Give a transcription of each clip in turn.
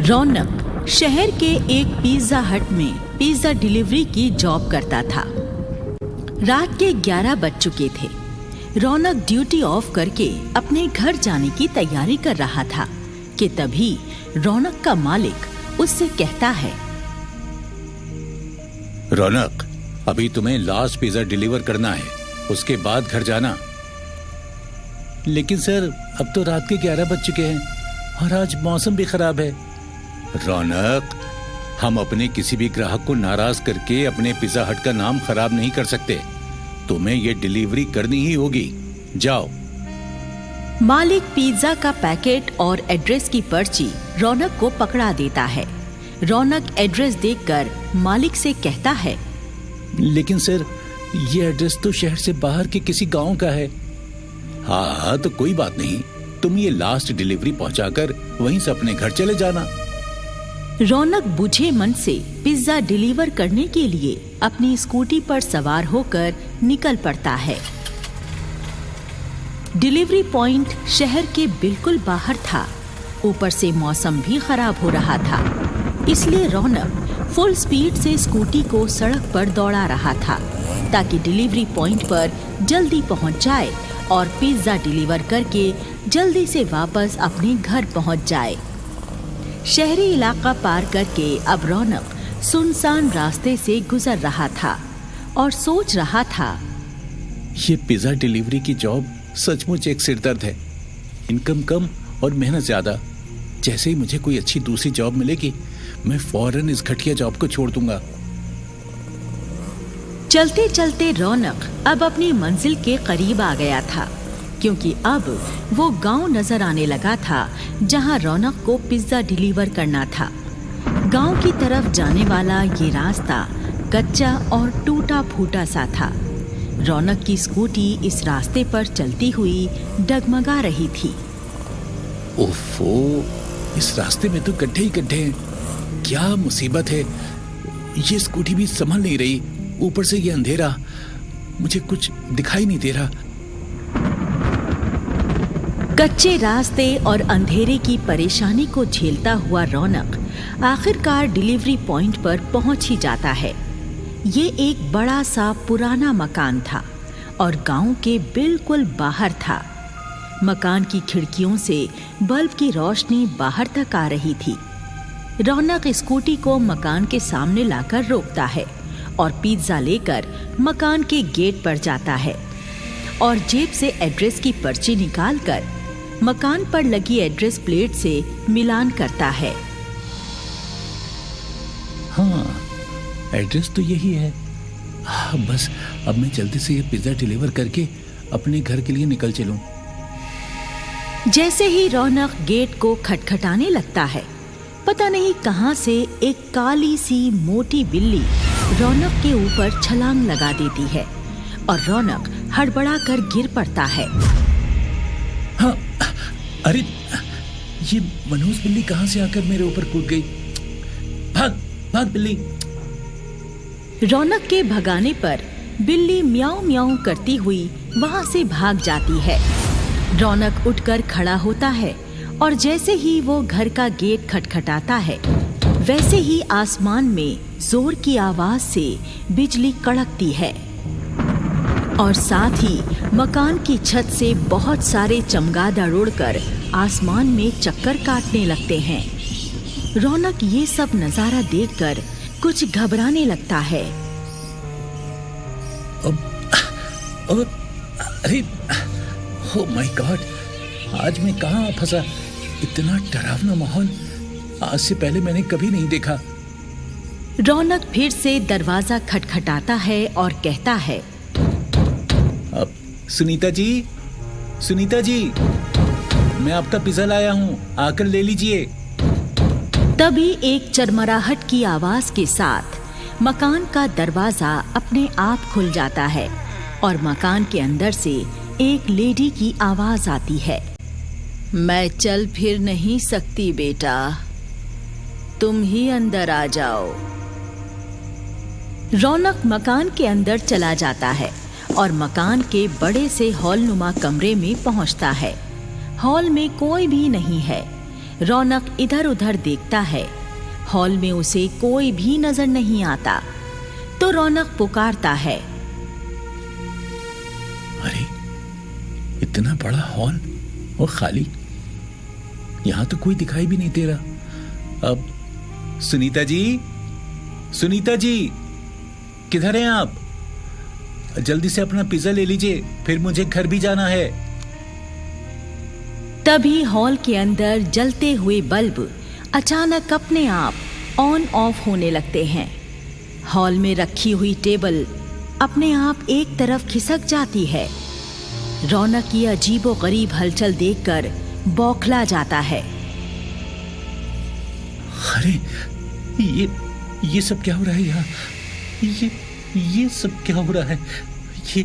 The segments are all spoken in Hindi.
रौनक शहर के एक पिज्जा हट में पिज्जा डिलीवरी की जॉब करता था। रात के 11 बज चुके थे। रौनक ड्यूटी ऑफ करके अपने घर जाने की तैयारी कर रहा था कि तभी रौनक का मालिक उससे कहता है, रौनक, अभी तुम्हें लास्ट पिज्जा डिलीवर करना है, उसके बाद घर जाना। लेकिन सर, अब तो रात के 11 बज चुके हैं और आज मौसम भी खराब है। रौनक, हम अपने किसी भी ग्राहक को नाराज करके अपने पिज्जा हट का नाम खराब नहीं कर सकते। तुम्हें ये डिलीवरी करनी ही होगी। जाओ। मालिक पिज्जा का पैकेट और एड्रेस की पर्ची रौनक को पकड़ा देता है। रौनक एड्रेस देखकर मालिक से कहता है, लेकिन सर, ये एड्रेस तो शहर से बाहर के किसी गांव का है। हाँ, तो कोई बात नहीं, तुम ये लास्ट डिलीवरी पहुंचाकर वहीं से अपने घर चले जाना। रौनक बुझे मन से पिज्जा डिलीवर करने के लिए अपनी स्कूटी पर सवार होकर निकल पड़ता है। डिलीवरी पॉइंट शहर के बिल्कुल बाहर था। ऊपर से मौसम भी खराब हो रहा था, इसलिए रौनक फुल स्पीड से स्कूटी को सड़क पर दौड़ा रहा था ताकि डिलीवरी पॉइंट पर जल्दी पहुंच जाए और पिज्जा डिलीवर करके जल्दी से वापस अपने घर पहुंच जाए। शहरी इलाका पार करके अब रौनक सुनसान रास्ते से गुजर रहा था और सोच रहा था, ये पिज्जा डिलीवरी की जॉब सचमुच एक सिरदर्द है। इनकम कम और मेहनत ज्यादा। जैसे ही मुझे कोई अच्छी दूसरी जॉब मिलेगी, मैं फौरन इस घटिया जॉब को छोड़ दूंगा। चलते चलते रौनक अब अपनी मंजिल के करीब आ गया था, क्योंकि अब वो गांव नजर आने लगा था जहां रौनक को पिज्जा डिलीवर करना था। गांव की तरफ जाने वाला ये रास्ता कच्चा और टूटा फूटा सा था। रौनक की स्कूटी इस रास्ते पर चलती हुई डगमगा रही थी। ओफो, इस रास्ते में तो गड्ढे ही गड्ढे हैं। क्या मुसीबत है। ये स्कूटी भी संभल नहीं रही, ऊपर से ये अंधेरा, मुझे कुछ दिखाई नहीं दे रहा। कच्चे रास्ते और अंधेरे की परेशानी को झेलता हुआ रौनक आखिरकार डिलीवरी पॉइंट पर पहुंच ही जाता है। ये एक बड़ा सा पुराना मकान था और गांव के बिल्कुल बाहर था। मकान की खिड़कियों से बल्ब की रोशनी बाहर तक आ रही थी। रौनक स्कूटी को मकान के सामने लाकर रोकता है और पिज्जा लेकर मकान के गेट पर जाता है और जेब से एड्रेस की पर्ची निकालकर मकान पर लगी एड्रेस प्लेट से मिलान करता है। हाँ, एड्रेस तो यही है। बस अब मैं जल्दी से ये पिज्जा डिलीवर करके अपने घर के लिए निकल चलूं। जैसे ही रौनक गेट को खटखटाने लगता है, पता नहीं कहां से एक काली सी मोटी बिल्ली रौनक के ऊपर छलांग लगा देती है और रौनक हड़बड़ा कर गिर पड़ता है। हाँ, अरे ये मनोज बिल्ली कहां से आकर मेरे ऊपर कूद गई। भाग भाग बिल्ली। रौनक के भगाने पर बिल्ली म्याऊं म्याऊं करती हुई वहां से भाग जाती है। रौनक उठकर खड़ा होता है और जैसे ही वो घर का गेट खटखटाता है, वैसे ही आसमान में जोर की आवाज से बिजली कड़कती है और साथ ही मकान की छत से बहुत सारे चमगादड़ उड़कर आसमान में चक्कर काटने लगते हैं। रौनक ये सब नजारा देखकर कुछ घबराने लगता है। अरे, ओह माय गॉड, आज मैं कहाँ फंसा। इतना डरावना माहौल आज से पहले मैंने कभी नहीं देखा। रौनक फिर से दरवाजा खटखटाता है और कहता है, अब सुनीता जी, मैं आपका पिज्जा लाया हूँ, आकर ले लीजिए। तभी एक चरमराहट की आवाज के साथ मकान का दरवाजा अपने आप खुल जाता है और मकान के अंदर से एक लेडी की आवाज आती है, मैं चल फिर नहीं सकती बेटा, तुम ही अंदर आ जाओ। रौनक मकान के अंदर चला जाता है और मकान के बड़े से हॉल नुमा कमरे में पहुंचता है। हॉल में कोई भी नहीं है। रौनक इधर उधर देखता है। हॉल में उसे कोई भी नजर नहीं आता। तो रौनक पुकारता है, अरे इतना बड़ा हॉल और खाली, यहां तो कोई दिखाई भी नहीं दे रहा। अब सुनीता जी, सुनीता जी, किधर हैं आप? जल्दी से अपना पिज्जा ले लीजिए, फिर मुझे घर भी जाना है। तभी हॉल के अंदर जलते हुए बल्ब अचानक अपने आप ऑन ऑफ होने लगते हैं। हॉल में रखी हुई टेबल अपने आप एक तरफ खिसक जाती है। रौनक की अजीबोगरीब हलचल देखकर बौखला जाता है। अरे ये सब क्या हो रहा है यहाँ? ये सब क्या हो रहा है? ये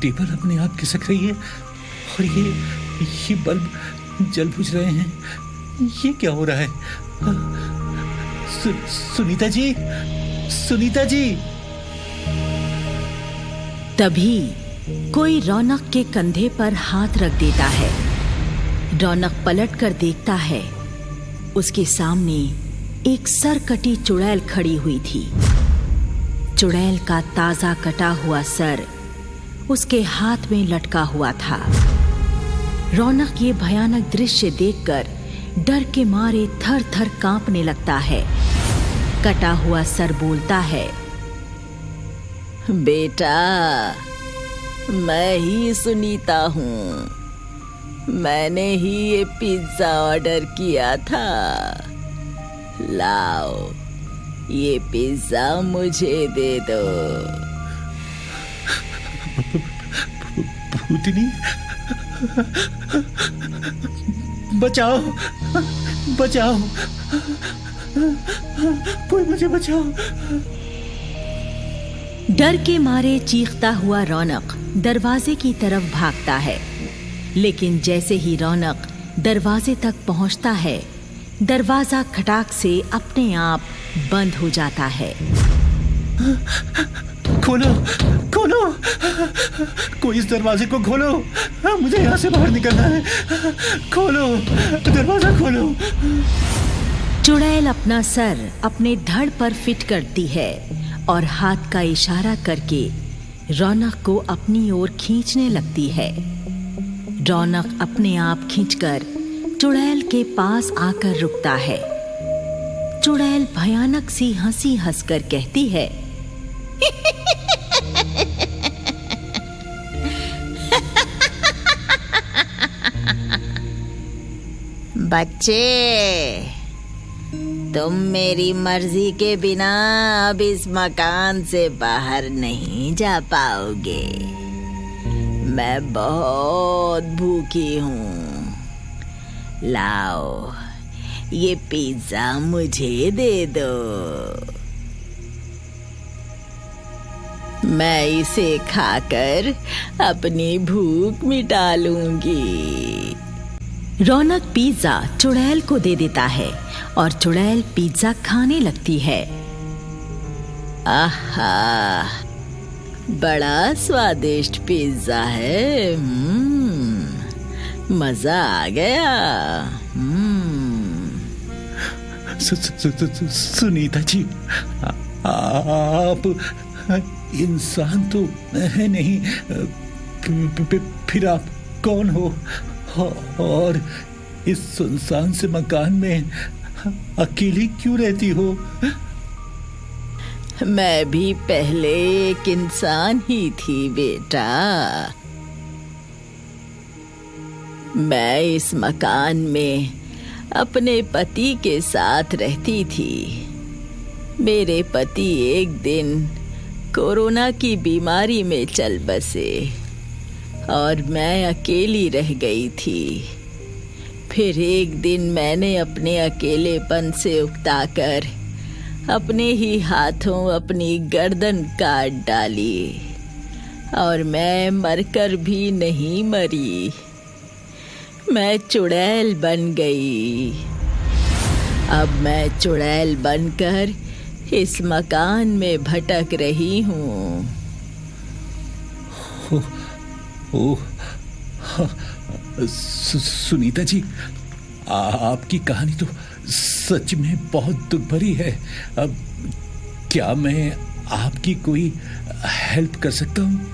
टेबल अपने आप खिसक रही है और ये बल्ब जल बुझ रहे हैं। ये क्या हो रहा है? सुनीता जी, सुनीता जी। तभी कोई रौनक के कंधे पर हाथ रख देता है। रौनक पलट कर देखता है। उसके सामने एक सरकटी चुड़ैल खड़ी हुई थी। चुड़ैल का ताजा कटा हुआ सर उसके हाथ में लटका हुआ था। रौनक ये भयानक दृश्य देखकर डर के मारे थर थर कांपने लगता है। कटा हुआ सर बोलता है, बेटा, मैं ही सुनीता हूँ। मैंने ही ये पिज्जा ऑर्डर किया था। लाओ, ये पिज्जा मुझे दे दो। भूतनी, बचाओ, बचाओ, कोई मुझे बचाओ। डर के मारे चीखता हुआ रौनक दरवाजे की तरफ भागता है। लेकिन जैसे ही रौनक दरवाजे तक पहुंचता है, दरवाजा खटाक से अपने आप बंद हो जाता है। खोलो, खोलो, कोई इस दरवाजे को खोलो। मुझे यहाँ से बाहर निकलना है। खोलो, दरवाजा खोलो। चुड़ैल अपना सर अपने धड़ पर फिट करती है और हाथ का इशारा करके रौनक को अपनी ओर खींचने लगती है। रौनक अपने आप खींचकर चुड़ैल के पास आकर रुकता है। चुड़ैल भयानक सी हंसी हंसकर कहती है, बच्चे, तुम मेरी मर्जी के बिना अब इस मकान से बाहर नहीं जा पाओगे। मैं बहुत भूखी हूँ। लाओ, ये पिज्जा मुझे दे दो। मैं इसे खाकर अपनी भूख मिटा लूंगी। रौनक पिज्जा चुड़ैल को दे देता है और चुड़ैल पिज्जा खाने लगती है। आहा, बड़ा स्वादिष्ट पिज्जा है। मजा आ गया। सुनीता जी, आप इंसान तो है नहीं, फिर आप कौन हो और इस सुनसान से मकान में अकेली क्यों रहती हो? मैं भी पहले एक इंसान ही थी बेटा। मैं इस मकान में अपने पति के साथ रहती थी। मेरे पति एक दिन कोरोना की बीमारी में चल बसे और मैं अकेली रह गई थी। फिर एक दिन मैंने अपने अकेलेपन से उकताकर अपने ही हाथों अपनी गर्दन काट डाली और मैं मरकर भी नहीं मरी। मैं चुड़ैल बन गई। अब मैं चुड़ैल बनकर इस मकान में भटक रही हूँ। सुनीता जी, आपकी कहानी तो सच में बहुत दुख भरी है। अब क्या मैं आपकी कोई हेल्प कर सकता हूँ?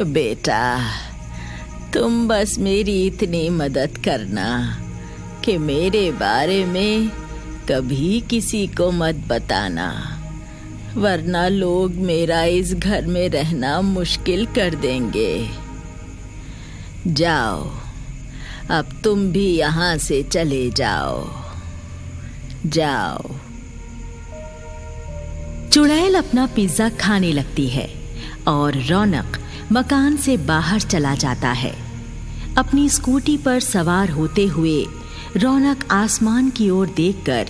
बेटा, तुम बस मेरी इतनी मदद करना कि मेरे बारे में कभी किसी को मत बताना, वरना लोग मेरा इस घर में रहना मुश्किल कर देंगे। जाओ, अब तुम भी यहाँ से चले जाओ। जाओ। चुड़ैल अपना पिज्जा खाने लगती है और रौनक मकान से बाहर चला जाता है। अपनी स्कूटी पर सवार होते हुए रौनक आसमान की ओर देखकर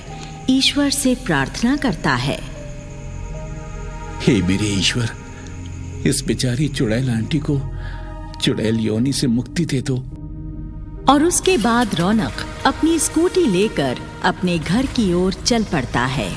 ईश्वर से प्रार्थना करता है। हे मेरे ईश्वर, इस बेचारी चुड़ैल आंटी को चुड़ैल योनि से मुक्ति दे दो। और उसके बाद रौनक अपनी स्कूटी लेकर अपने घर की ओर चल पड़ता है।